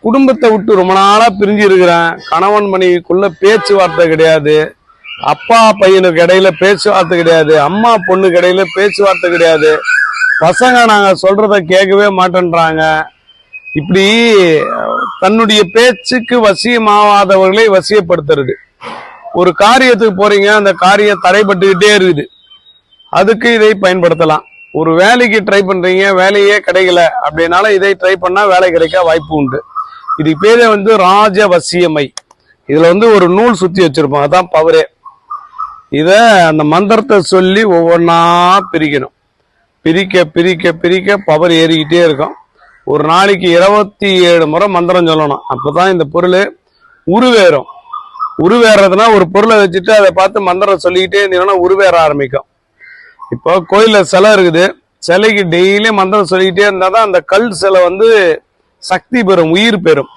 குடும்பத்தை விட்டு ரொம்ப நாளா பிரிஞ்சு இருக்கிறேன். கணவன் மனைவிக்குள்ள பேச்சுவார்த்தை கிடையாது. அப்பா பையனுக்கு இடையில பேச்சுவார்த்தை கிடையாது. அம்மா பொண்ணுக்கு இடையில பேச்சுவார்த்தை கிடையாது. பசங்க நாங்க சொல்றத கேட்கவே மாட்டேன்றாங்க. இப்படி தன்னுடைய பேச்சுக்கு வசியமாவாதவர்களை வசியப்படுத்துறது. ஒரு காரியத்துக்கு போறீங்க, அந்த காரியம் தடைபட்டுக்கிட்டே இருக்குது. அதுக்கு இதை பயன்படுத்தலாம். ஒரு வேலைக்கு ட்ரை பண்றீங்க, வேலையே கிடைக்கல அப்படின்னால இதை ட்ரை பண்ணா வேலை கிடைக்க வாய்ப்பு உண்டு. இது பேரே ராஜவசியமை. இதுல ஒரு நூல் சுத்தி வச்சிருப்போம், அதான் பவரே. இத அந்த மந்திரத்தை சொல்லி ஒவ்வொன்னா பிரிக்கணும். பிரிக்க பிரிக்க பிரிக்க பவர் ஏறிக்கிட்டே இருக்கும். ஒரு நாளைக்கு 27 முறை மந்திரம் சொல்லணும். அப்பதான் இந்த பொருள் உருவேறும். உருவேறதுனா ஒரு பொருளை வச்சுட்டு அதை பார்த்து மந்திரம் சொல்லிக்கிட்டே இருந்தீங்கன்னா உருவேற ஆரம்பிக்கும். இப்போ கோயில்ல சிலை இருக்குது. சிலைக்கு டெய்லி மந்திரம் சொல்லிக்கிட்டே இருந்தாதான் அந்த கல் சிலை சக்தி பெறும், உயிர் பெறும்.